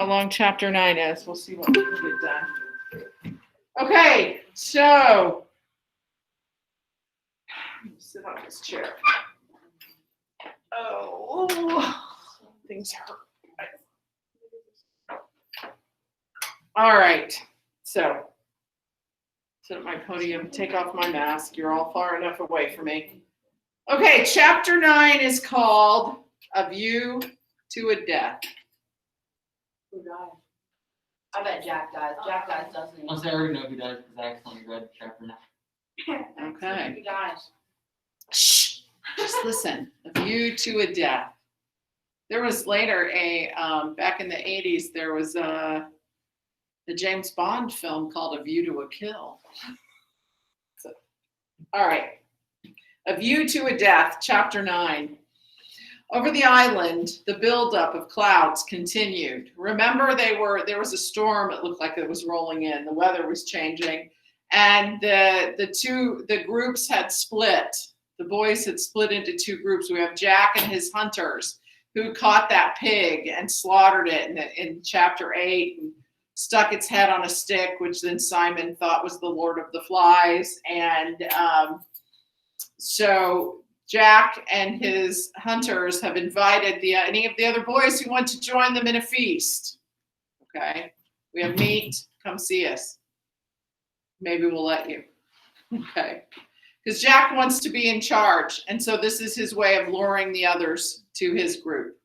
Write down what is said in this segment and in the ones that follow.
how long chapter 9 is. We'll see what we can get done. Okay, so sit on this chair. Oh, things hurt. All right, so sit at my podium, take off my mask. You're all far enough away from me. Okay, chapter 9 is called A View to a Death. Who died? I bet Jack dies. Jack dies, doesn't he? I'll say I already know who dies because I accidentally read chapter 9. Okay. He dies. Shh, just listen. A View to a Death. There was later back in the 80s, there was a James Bond film called A View to a Kill. So, all right. A View to a Death, chapter 9. Over the island, the buildup of clouds continued. Remember, there was a storm. It looked like it was rolling in. The weather was changing, and the groups had split. The boys had split into two groups. We have Jack and his hunters who caught that pig and slaughtered it in chapter 8 and stuck its head on a stick, which then Simon thought was the Lord of the Flies, and so Jack and his hunters have invited any of the other boys who want to join them in a feast. Okay, we have meat. Come see us. Maybe we'll let you. Okay, because Jack wants to be in charge, and so this is his way of luring the others to his group.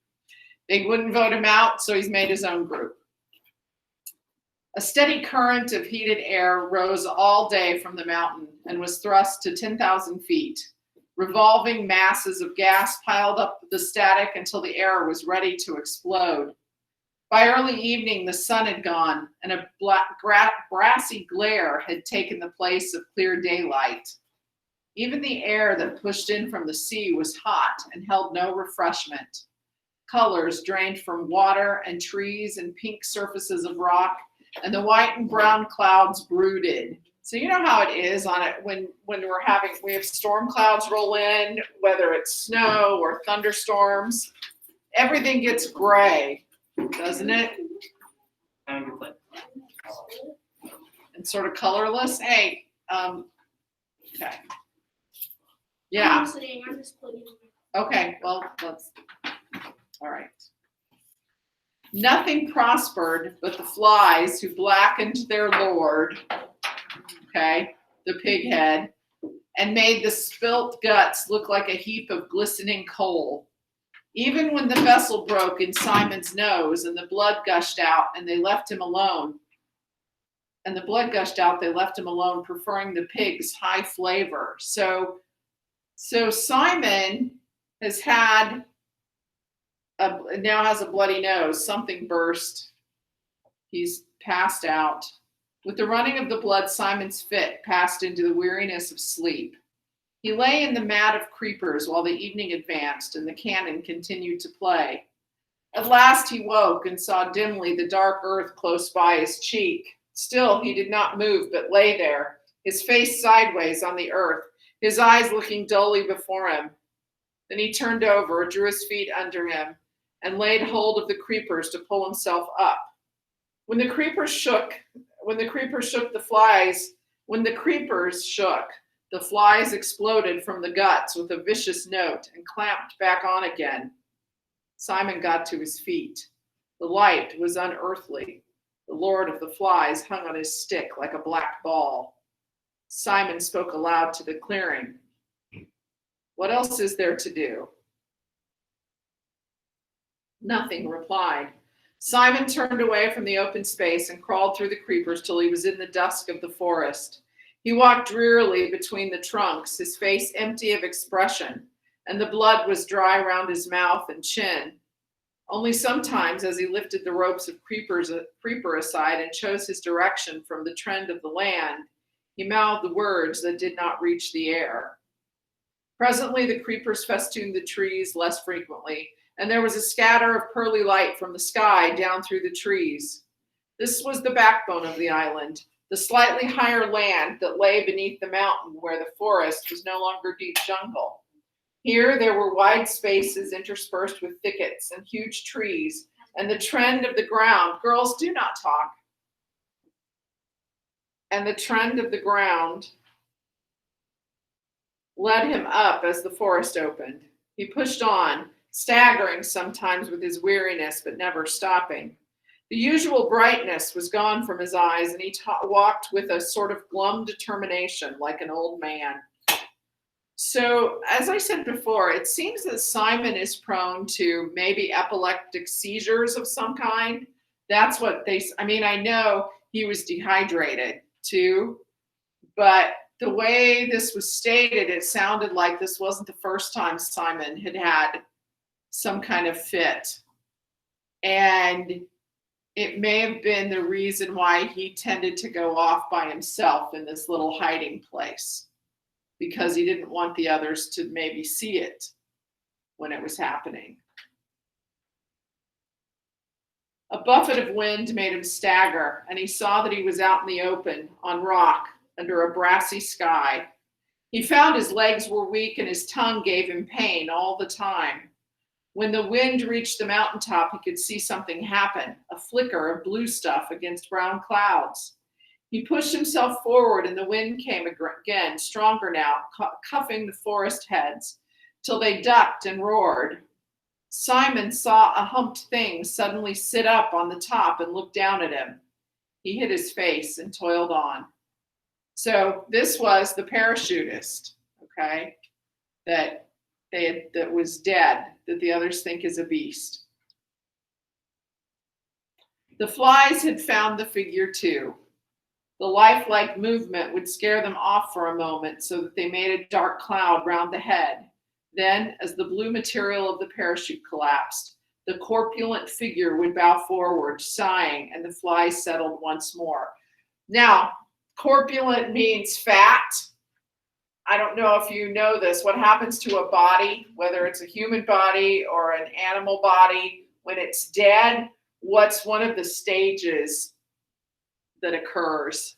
They wouldn't vote him out, so he's made his own group. A steady current of heated air rose all day from the mountain and was thrust to 10,000 feet. Revolving masses of gas piled up the static until the air was ready to explode. By early evening, the sun had gone, and a brassy glare had taken the place of clear daylight. Even the air that pushed in from the sea was hot and held no refreshment. Colors drained from water and trees and pink surfaces of rock, and the white and brown clouds brooded. So you know how it is on it when we have storm clouds roll in, whether it's snow or thunderstorms, everything gets gray, doesn't it? And sort of colorless. Hey, okay. Yeah. I'm listening. I'm just plugging in. Okay, well, all right. Nothing prospered but the flies who blackened their lord, okay, the pig head, and made the spilt guts look like a heap of glistening coal. Even when the vessel broke in Simon's nose and the blood gushed out and they left him alone, preferring the pig's high flavor. So Simon now has a bloody nose. Something burst. He's passed out. With the running of the blood, Simon's fit passed into the weariness of sleep. He lay in the mat of creepers while the evening advanced and the cannon continued to play. At last he woke and saw dimly the dark earth close by his cheek. Still he did not move, but lay there, his face sideways on the earth, his eyes looking dully before him. Then he turned over, drew his feet under him, and laid hold of the creepers to pull himself up. When the creepers shook, the flies exploded from the guts with a vicious note and clamped back on again. Simon got to his feet. The light was unearthly. The Lord of the Flies hung on his stick like a black ball. Simon spoke aloud to the clearing. What else is there to do? Nothing replied. Simon turned away from the open space and crawled through the creepers till he was in the dusk of the forest. He walked drearily between the trunks, his face empty of expression, and the blood was dry round his mouth and chin. Only sometimes, as he lifted the ropes of creeper aside and chose his direction from the trend of the land, he mouthed words that did not reach the air. Presently, the creepers festooned the trees less frequently, and there was a scatter of pearly light from the sky down through the trees. This was the backbone of the island, the slightly higher land that lay beneath the mountain where the forest was no longer deep jungle. Here there were wide spaces interspersed with thickets and huge trees, And the trend of the ground, girls, do not talk. And the trend of the ground led him up as the forest opened. He pushed on, staggering sometimes with his weariness, but never stopping. The usual brightness was gone from his eyes, and he walked with a sort of glum determination, like an old man. So, as I said before, it seems that Simon is prone to maybe epileptic seizures of some kind. That's what I know he was dehydrated too, but the way this was stated, it sounded like this wasn't the first time Simon had had some kind of fit. And it may have been the reason why he tended to go off by himself in this little hiding place, because he didn't want the others to maybe see it when it was happening. A buffet of wind made him stagger, and he saw that he was out in the open, on rock, under a brassy sky. He found his legs were weak and his tongue gave him pain all the time. When the wind reached the mountaintop, he could see something happen, a flicker of blue stuff against brown clouds. He pushed himself forward, and the wind came again, stronger now, cuffing the forest heads, till they ducked and roared. Simon saw a humped thing suddenly sit up on the top and look down at him. He hid his face and toiled on. So this was the parachutist, okay, that was dead, that the others think is a beast. The flies had found the figure too. The lifelike movement would scare them off for a moment so that they made a dark cloud round the head. Then, as the blue material of the parachute collapsed, the corpulent figure would bow forward, sighing, and the flies settled once more. Now, corpulent means fat. I don't know if you know this. What happens to a body, whether it's a human body or an animal body, when it's dead, what's one of the stages that occurs?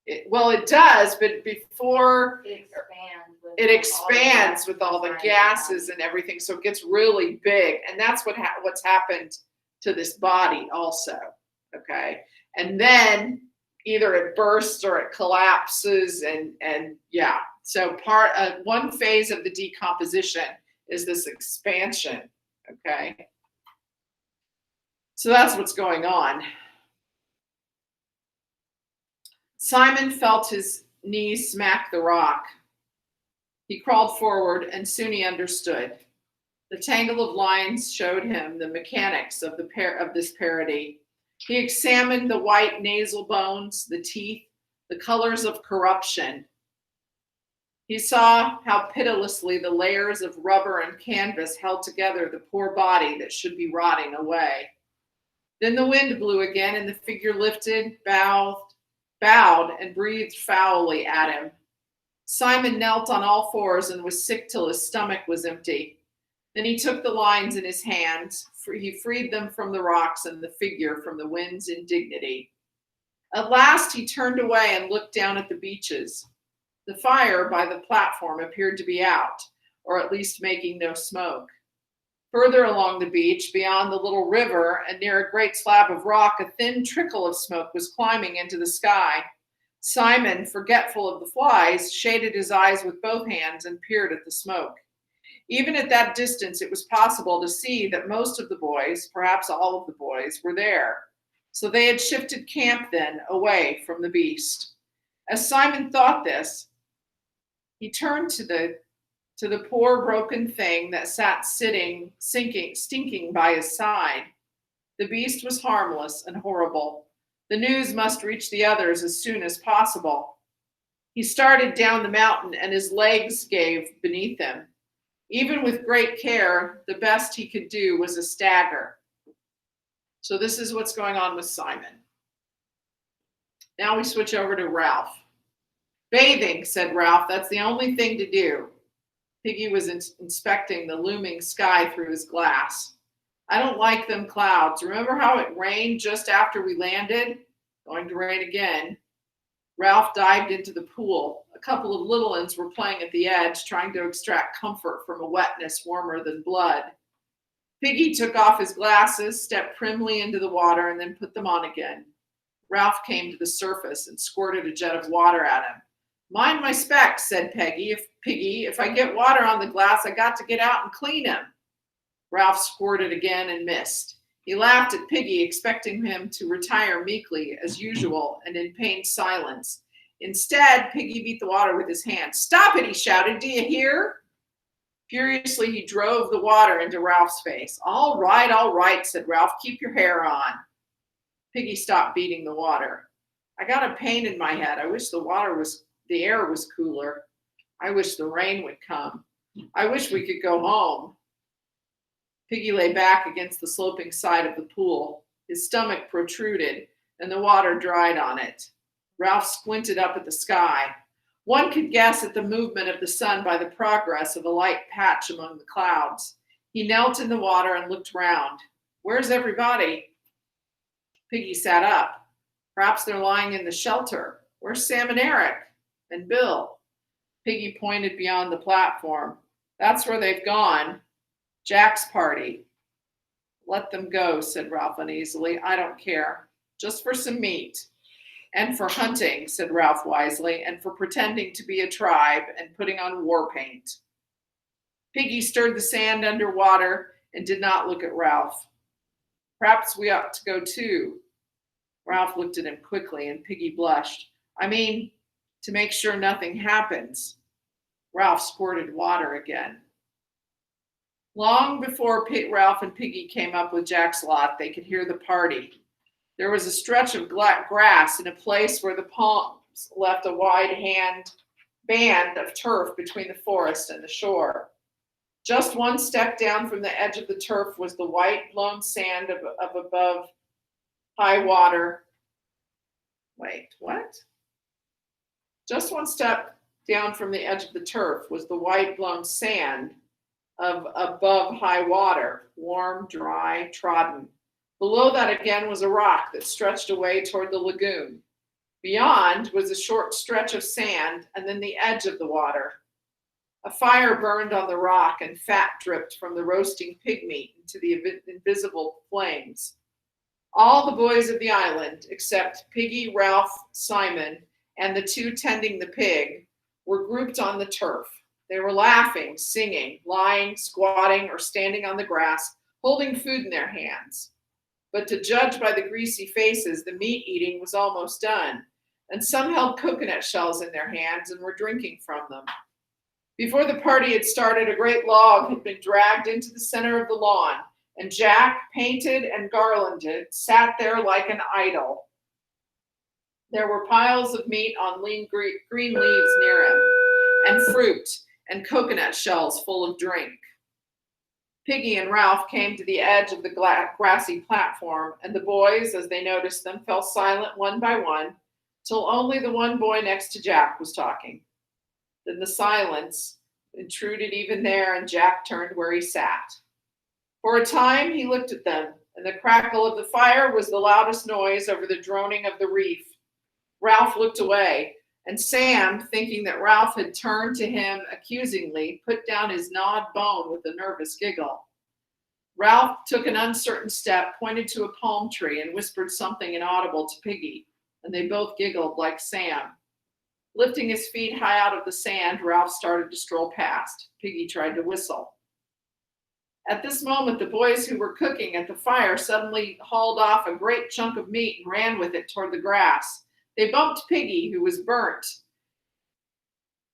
It does, but before it expands with all the gases and everything, so it gets really big, and that's what's happened to this body also. Okay, and then either it bursts or it collapses, and yeah. So one phase of the decomposition is this expansion. Okay, so that's what's going on. Simon felt his knees smack the rock. He crawled forward, and soon he understood. The tangle of lines showed him the mechanics of this parody. He examined the white nasal bones, the teeth, the colors of corruption. He saw how pitilessly the layers of rubber and canvas held together the poor body that should be rotting away. Then the wind blew again, and the figure lifted, bowed, and breathed foully at him. Simon knelt on all fours and was sick till his stomach was empty. Then he took the lines in his hands. He freed them from the rocks and the figure from the wind's indignity. At last he turned away and looked down at the beaches. The fire by the platform appeared to be out, or at least making no smoke. Further along the beach, beyond the little river and near a great slab of rock, a thin trickle of smoke was climbing into the sky. Simon, forgetful of the flies, shaded his eyes with both hands and peered at the smoke. Even at that distance, it was possible to see that most of the boys, perhaps all of the boys, were there. So they had shifted camp then, away from the beast. As Simon thought this, he turned to the poor broken thing that sat stinking by his side. The beast was harmless and horrible. The news must reach the others as soon as possible. He started down the mountain, and his legs gave beneath him. Even with great care, the best he could do was a stagger. So this is what's going on with Simon. Now we switch over to Ralph. Bathing, said Ralph. That's the only thing to do. Piggy was inspecting the looming sky through his glass. I don't like them clouds. Remember how it rained just after we landed? Going to rain again. Ralph dived into the pool. A couple of little ones were playing at the edge, trying to extract comfort from a wetness warmer than blood. Piggy took off his glasses, stepped primly into the water, and then put them on again. Ralph came to the surface and squirted a jet of water at him. Mind my specs, said Piggy. If I get water on the glass, I got to get out and clean him. Ralph squirted again and missed. He laughed at Piggy, expecting him to retire meekly, as usual, and in pained silence. Instead, Piggy beat the water with his hand. Stop it, he shouted. Do you hear? Furiously, he drove the water into Ralph's face. All right, said Ralph. Keep your hair on. Piggy stopped beating the water. I got a pain in my head. I wish the air was cooler. I wish the rain would come. I wish we could go home. Piggy lay back against the sloping side of the pool. His stomach protruded, and the water dried on it. Ralph squinted up at the sky. One could guess at the movement of the sun by the progress of a light patch among the clouds. He knelt in the water and looked round. Where's everybody? Piggy sat up. Perhaps they're lying in the shelter. Where's Sam and Eric? And Bill? Piggy pointed beyond the platform. That's where they've gone. Jack's party. Let them go, said Ralph uneasily. I don't care. Just for some meat. And for hunting, said Ralph wisely, and for pretending to be a tribe and putting on war paint. Piggy stirred the sand underwater and did not look at Ralph. Perhaps we ought to go too. Ralph looked at him quickly, and Piggy blushed. I mean, to make sure nothing happens. Ralph squirted water again. Long before Ralph and Piggy came up with Jack's lot, they could hear the party. There was a stretch of grass in a place where the palms left a wide band of turf between the forest and the shore. Just one step down from the edge of the turf was the white blown sand of above high water. Wait, what? Just one step down from the edge of the turf was the white blown sand of above high water, warm, dry, trodden. Below that again was a rock that stretched away toward the lagoon. Beyond was a short stretch of sand and then the edge of the water. A fire burned on the rock and fat dripped from the roasting pig meat into the invisible flames. All the boys of the island, except Piggy, Ralph, Simon, and the two tending the pig, were grouped on the turf. They were laughing, singing, lying, squatting, or standing on the grass, holding food in their hands. But to judge by the greasy faces, the meat eating was almost done, and some held coconut shells in their hands and were drinking from them. Before the party had started, a great log had been dragged into the center of the lawn, and Jack, painted and garlanded, sat there like an idol. There were piles of meat on lean green leaves near him, and fruit and coconut shells full of drink. Piggy and Ralph came to the edge of the grassy platform, and the boys, as they noticed them, fell silent one by one, till only the one boy next to Jack was talking. Then the silence intruded even there, and Jack turned where he sat. For a time he looked at them, and the crackle of the fire was the loudest noise over the droning of the reef. Ralph looked away, and Sam, thinking that Ralph had turned to him accusingly, put down his gnawed bone with a nervous giggle. Ralph took an uncertain step, pointed to a palm tree, and whispered something inaudible to Piggy, and they both giggled like Sam. Lifting his feet high out of the sand, Ralph started to stroll past. Piggy tried to whistle. At this moment, the boys who were cooking at the fire suddenly hauled off a great chunk of meat and ran with it toward the grass. They bumped Piggy, who was burnt,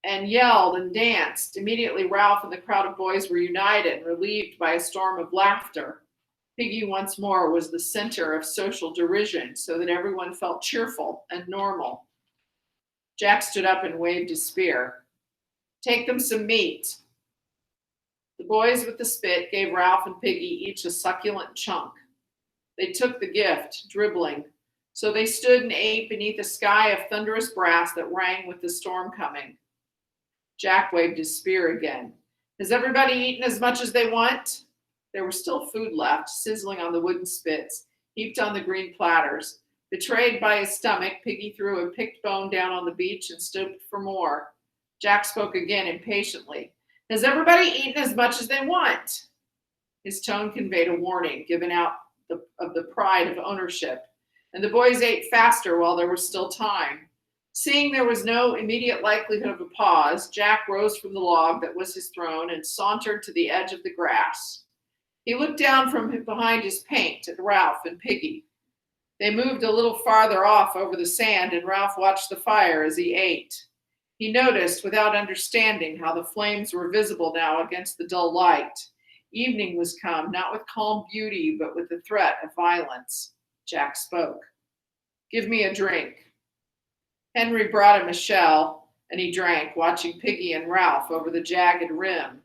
and yelled and danced. Immediately, Ralph and the crowd of boys were united, relieved by a storm of laughter. Piggy once more was the center of social derision, so that everyone felt cheerful and normal. Jack stood up and waved his spear. Take them some meat. The boys with the spit gave Ralph and Piggy each a succulent chunk. They took the gift, dribbling. So they stood and ate beneath a sky of thunderous brass that rang with the storm coming. Jack waved his spear again. Has everybody eaten as much as they want? There was still food left, sizzling on the wooden spits, heaped on the green platters. Betrayed by his stomach, Piggy threw a picked bone down on the beach and stooped for more. Jack spoke again impatiently. Has everybody eaten as much as they want? His tone conveyed a warning given out of the pride of ownership, and the boys ate faster while there was still time. Seeing there was no immediate likelihood of a pause, Jack rose from the log that was his throne and sauntered to the edge of the grass. He looked down from behind his paint at Ralph and Piggy. They moved a little farther off over the sand, and Ralph watched the fire as he ate. He noticed, without understanding, how the flames were visible now against the dull light. Evening was come, not with calm beauty, but with the threat of violence. Jack spoke. "Give me a drink." Henry brought him a shell, and he drank, watching Piggy and Ralph over the jagged rim.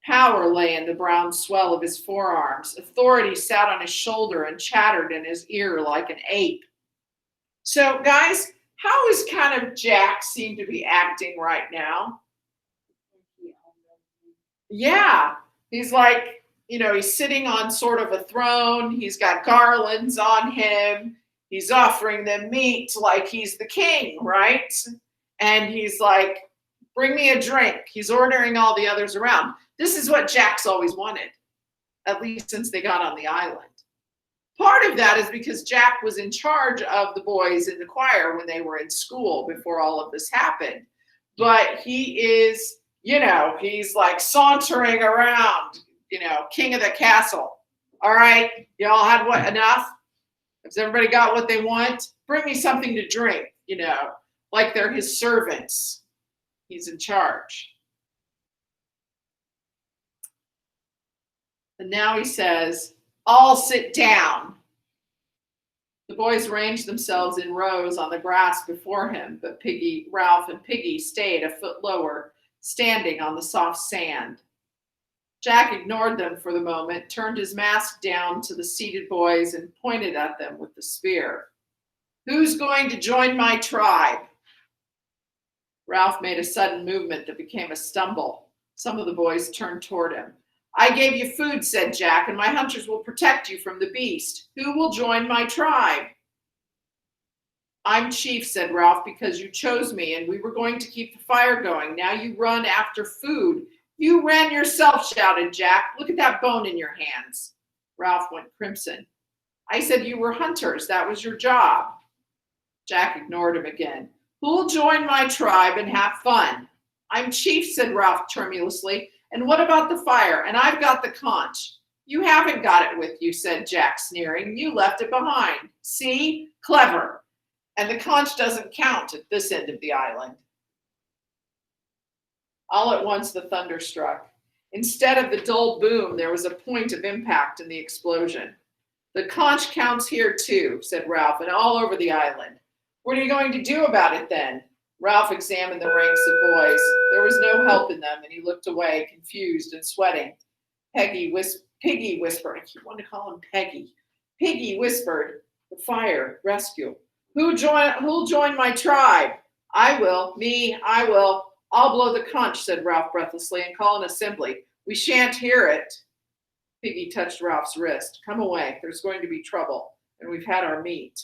Power lay in the brown swell of his forearms. Authority sat on his shoulder and chattered in his ear like an ape. So, guys, how is kind of Jack seem to be acting right now? Yeah, he's like, he's sitting on sort of a throne. He's got garlands on him. He's offering them meat like he's the king, right? And he's like, "Bring me a drink." He's ordering all the others around. This is what Jack's always wanted, at least since they got on the island. Part of that is because Jack was in charge of the boys in the choir when they were in school before all of this happened. But he is, he's like sauntering around, king of the castle. All right, y'all had what, enough? Has everybody got what they want? Bring me something to drink, like they're his servants. He's in charge. And now he says, "All sit down." The boys ranged themselves in rows on the grass before him, but Ralph and Piggy stayed a foot lower, standing on the soft sand. Jack ignored them for the moment, turned his mask down to the seated boys, and pointed at them with the spear. "Who's going to join my tribe?" Ralph made a sudden movement that became a stumble. Some of the boys turned toward him. "I gave you food," said Jack, "and my hunters will protect you from the beast. Who will join my tribe?" "I'm chief," said Ralph, "because you chose me, and we were going to keep the fire going. Now you run after food." "You ran yourself," shouted Jack. "Look at that bone in your hands." Ralph went crimson. "I said you were hunters. That was your job." Jack ignored him again. "Who'll join my tribe and have fun?" "I'm chief," said Ralph tremulously. "And what about the fire? And I've got the conch." "You haven't got it with you," said Jack, sneering. "You left it behind. See? Clever. And the conch doesn't count at this end of the island." All at once the thunder struck. Instead of the dull boom, there was a point of impact in the explosion. "The conch counts here too," said Ralph, "and all over the island." "What are you going to do about it then?" Ralph examined the ranks of boys. There was no help in them, and he looked away, confused and sweating. Piggy whispered. I keep wanting to call him Peggy. Piggy whispered, "The fire, rescue." Who'll join my tribe?" "I will. Me, I will. I'll blow the conch," said Ralph breathlessly, "and call an assembly. We shan't hear it." Piggy touched Ralph's wrist. "Come away. There's going to be trouble, and we've had our meat."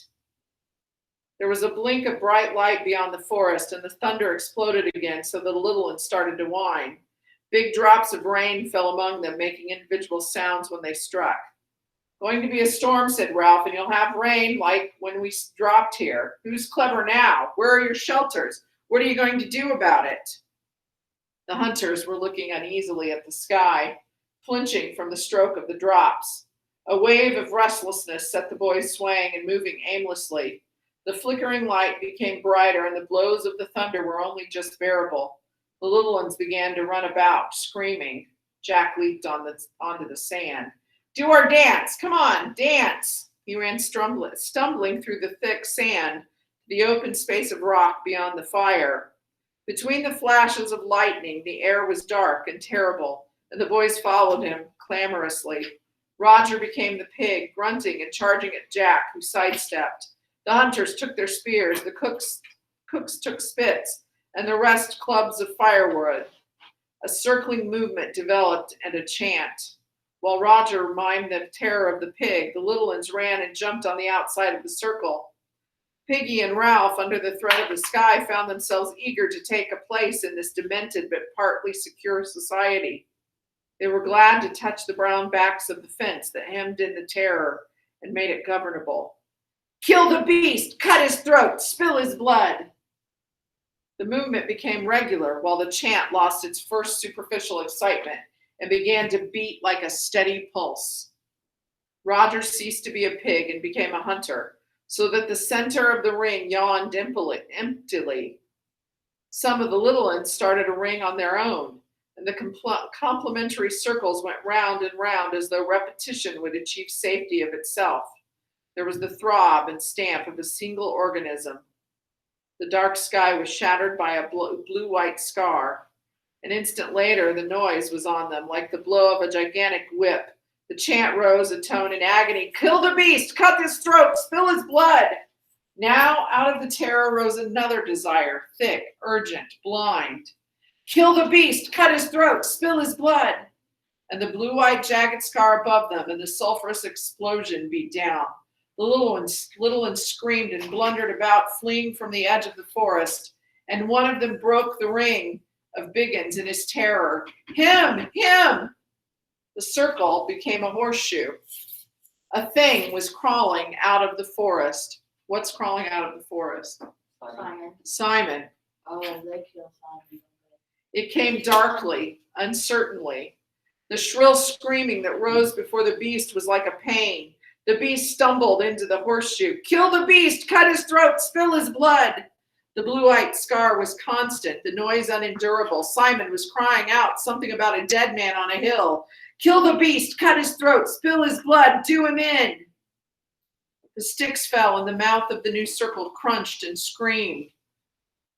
There was a blink of bright light beyond the forest, and the thunder exploded again so that the little ones started to whine. Big drops of rain fell among them, making individual sounds when they struck. "Going to be a storm," said Ralph, "and you'll have rain like when we dropped here. Who's clever now? Where are your shelters? What are you going to do about it?" The hunters were looking uneasily at the sky, flinching from the stroke of the drops. A wave of restlessness set the boys swaying and moving aimlessly. The flickering light became brighter, and the blows of the thunder were only just bearable. The little ones began to run about, screaming. Jack leaped onto the sand. "Do our dance! Come on, dance!" He ran stumbling through the thick sand, the open space of rock beyond the fire. Between the flashes of lightning, the air was dark and terrible, and the boys followed him clamorously. Roger became the pig, grunting and charging at Jack, who sidestepped. The hunters took their spears, the cooks took spits, and the rest clubs of firewood. A circling movement developed and a chant. While Roger mimed the terror of the pig, the little ones ran and jumped on the outside of the circle. Piggy and Ralph, under the threat of the sky, found themselves eager to take a place in this demented but partly secure society. They were glad to touch the brown backs of the fence that hemmed in the terror and made it governable. Kill the beast, cut his throat, spill his blood. The movement became regular while the chant lost its first superficial excitement and began to beat like a steady pulse. Roger ceased to be a pig and became a hunter, so that the center of the ring yawned emptily. Some of the little ones started a ring on their own, and the complementary circles went round and round as though repetition would achieve safety of itself. There was the throb and stamp of a single organism. The dark sky was shattered by a blue-white scar. An instant later, the noise was on them, like the blow of a gigantic whip. The chant rose a tone in agony. Kill the beast, cut his throat, spill his blood. Now, out of the terror rose another desire, thick, urgent, blind. Kill the beast, cut his throat, spill his blood. And the blue-white jagged scar above them and the sulphurous explosion beat down. The little ones screamed and blundered about, fleeing from the edge of the forest, and one of them broke the ring of Biggins in his terror. Him! The circle became a horseshoe. A thing was crawling out of the forest. What's crawling out of the forest? Simon. Oh, they kill Simon. It came darkly, uncertainly. The shrill screaming that rose before the beast was like a pain. The beast stumbled into the horseshoe. Kill the beast, cut his throat, spill his blood. The blue-white scar was constant, the noise unendurable. Simon was crying out something about a dead man on a hill. Kill the beast, cut his throat, spill his blood, do him in. The sticks fell and the mouth of the new circle crunched and screamed.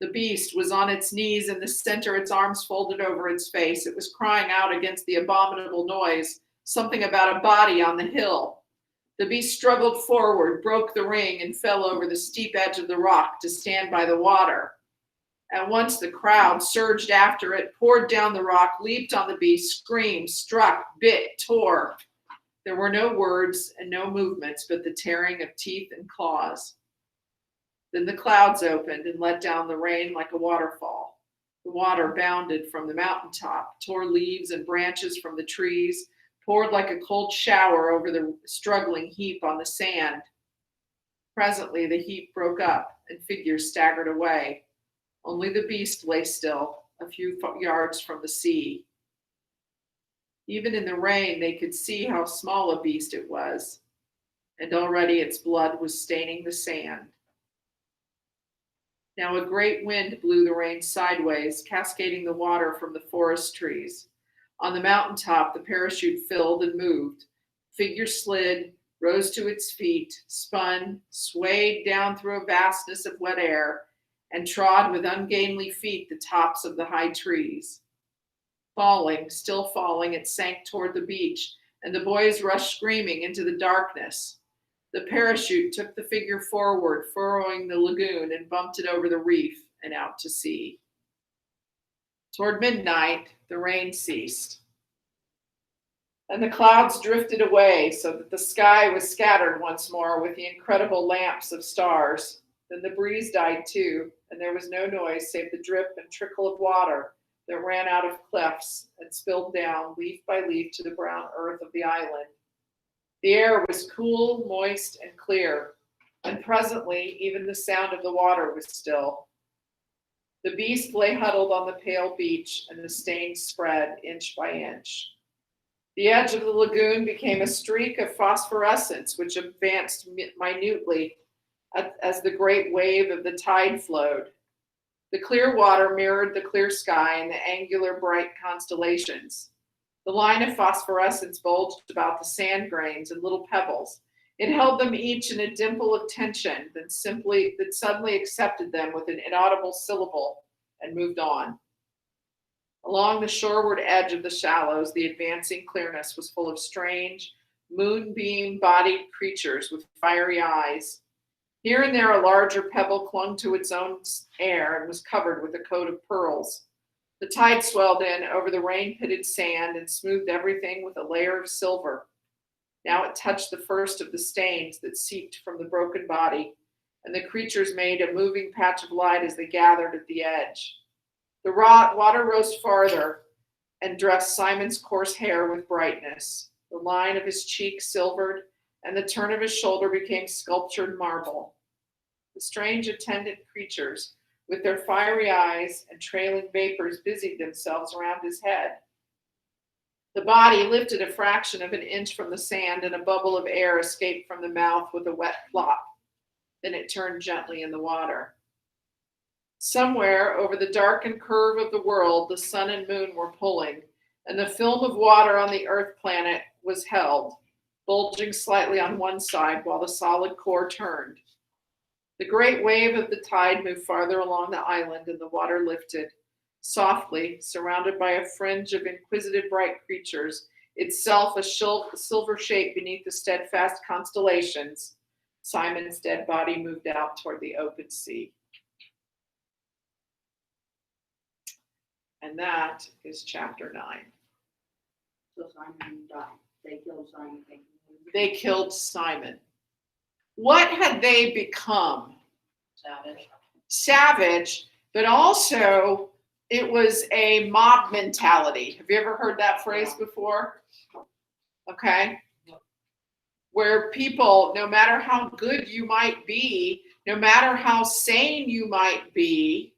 The beast was on its knees in the center, its arms folded over its face. It was crying out against the abominable noise, something about a body on the hill. The beast struggled forward, broke the ring, and fell over the steep edge of the rock to stand by the water. At once the crowd surged after it, poured down the rock, leaped on the beast, screamed, struck, bit, tore. There were no words and no movements but the tearing of teeth and claws. Then the clouds opened and let down the rain like a waterfall. The water bounded from the mountaintop, tore leaves and branches from the trees, poured like a cold shower over the struggling heap on the sand. Presently the heap broke up and figures staggered away. Only the beast lay still, a few yards from the sea. Even in the rain, they could see how small a beast it was, and already its blood was staining the sand. Now a great wind blew the rain sideways, cascading the water from the forest trees. On the mountaintop, the parachute filled and moved. Figure slid, rose to its feet, spun, swayed down through a vastness of wet air, and trod with ungainly feet the tops of the high trees. Falling, still falling, it sank toward the beach, and the boys rushed screaming into the darkness. The parachute took the figure forward, furrowing the lagoon, and bumped it over the reef and out to sea. Toward midnight, the rain ceased, and the clouds drifted away so that the sky was scattered once more with the incredible lamps of stars. Then the breeze died too, and there was no noise save the drip and trickle of water that ran out of clefts and spilled down leaf by leaf to the brown earth of the island. The air was cool, moist, and clear, and presently even the sound of the water was still. The beast lay huddled on the pale beach, and the stains spread inch by inch. The edge of the lagoon became a streak of phosphorescence, which advanced minutely as the great wave of the tide flowed. The clear water mirrored the clear sky and the angular bright constellations. The line of phosphorescence bulged about the sand grains and little pebbles. It held them each in a dimple of tension, then suddenly accepted them with an inaudible syllable and moved on. Along the shoreward edge of the shallows, the advancing clearness was full of strange, moonbeam-bodied creatures with fiery eyes. Here and there a larger pebble clung to its own air and was covered with a coat of pearls. The tide swelled in over the rain-pitted sand and smoothed everything with a layer of silver. Now it touched the first of the stains that seeped from the broken body, and the creatures made a moving patch of light as they gathered at the edge. The water rose farther, and dressed Simon's coarse hair with brightness. The line of his cheek silvered, and the turn of his shoulder became sculptured marble. The strange attendant creatures, with their fiery eyes and trailing vapors, busied themselves around his head. The body lifted a fraction of an inch from the sand, and a bubble of air escaped from the mouth with a wet plop. Then it turned gently in the water. Somewhere over the darkened curve of the world, the sun and moon were pulling, and the film of water on the Earth planet was held, bulging slightly on one side while the solid core turned. The great wave of the tide moved farther along the island, and the water lifted, softly, surrounded by a fringe of inquisitive bright creatures, itself a silver shape beneath the steadfast constellations. Simon's dead body moved out toward the open sea. And that is chapter 9. So Simon died. They killed Simon. They killed Simon. What had they become? Savage. Savage, but also it was a mob mentality. Have you ever heard that phrase before? Okay. Where people, no matter how good you might be, no matter how sane you might be,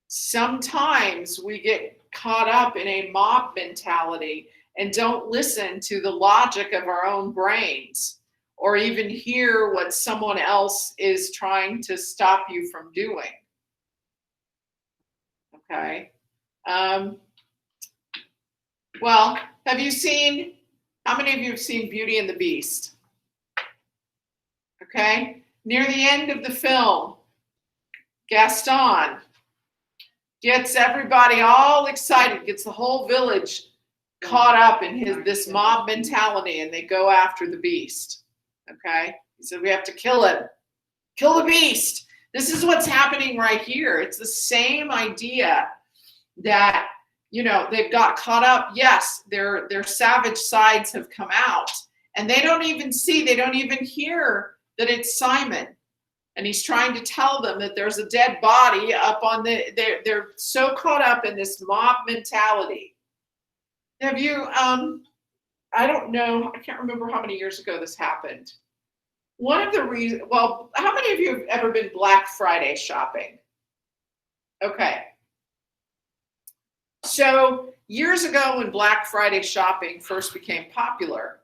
sometimes we get caught up in a mob mentality and don't listen to the logic of our own brains or even hear what someone else is trying to stop you from doing. Okay. Well, have you seen, how many of you have seen Beauty and the Beast? Okay. Near the end of the film, Gaston gets everybody all excited, gets the whole village caught up in this mob mentality, and they go after the beast. Okay? He said, we have to kill him. Kill the beast. This is what's happening right here. It's the same idea that, you know, they've got caught up. Yes, their savage sides have come out, and they don't even see, they don't even hear that it's Simon. And he's trying to tell them that there's a dead body up on they're so caught up in this mob mentality. Have you, I don't know, I can't remember how many years ago this happened. One of the reasons, well, how many of you have ever been Black Friday shopping? Okay. So years ago when Black Friday shopping first became popular,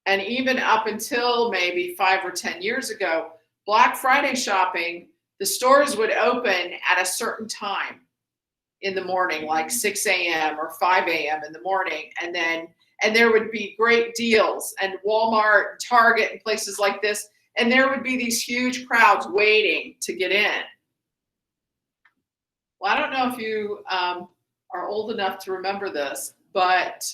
and even up until maybe 5 or 10 years ago, Black Friday shopping, the stores would open at a certain time in the morning, like 6 a.m. or 5 a.m. in the morning. And there would be great deals, and Walmart, Target, and places like this. And there would be these huge crowds waiting to get in. Well, I don't know if you are old enough to remember this, but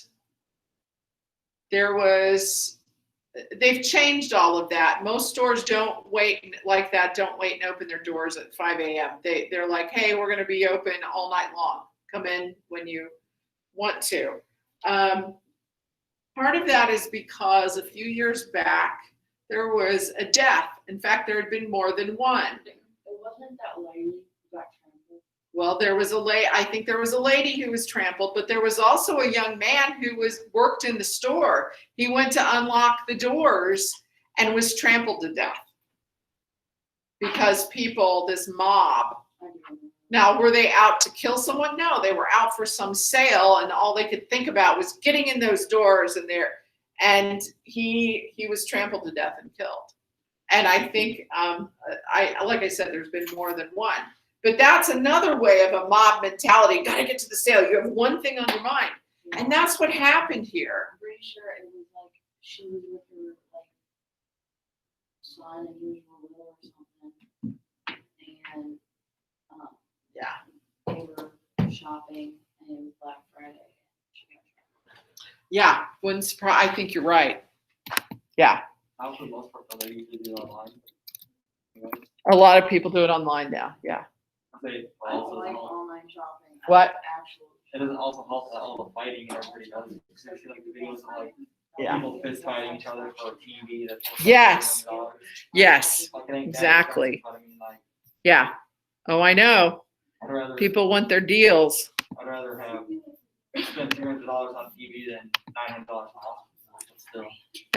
they've changed all of that. Most stores don't wait like that, don't wait and open their doors at 5 a.m. They're like, hey, we're going to be open all night long. Come in when you want to. Part of that is because a few years back, there was a death. In fact, there had been more than one. It wasn't that lady who got trampled. Well, I think there was a lady who was trampled, but there was also a young man who worked in the store. He went to unlock the doors and was trampled to death because this mob. Now, were they out to kill someone? No, they were out for some sale, and all they could think about was getting in those doors, and he was trampled to death and killed. And I think, like I said, there's been more than one. But that's another way of a mob mentality. Got to get to the sale. You have one thing on your mind. And that's what happened here. I'm pretty sure it was like she was with her son, and he was little or something. And they were shopping, and it was Black Friday. Yeah, wouldn't surprise. I think you're right. Yeah. How for the most part, though, they usually do it online. You know, A lot of people do it online now. Yeah. I don't like online shopping. What? It doesn't also help that all the fighting and everybody does. You see like the videos of like Yeah. people fist fighting each other for a TV. That's Yes. $100. Yes. Fucking ain't that Exactly. expensive, but I mean, like, Yeah. Oh, I know. I'd rather People want their deals. I'd rather have spend $300 on TV than $900 on hospital, but still.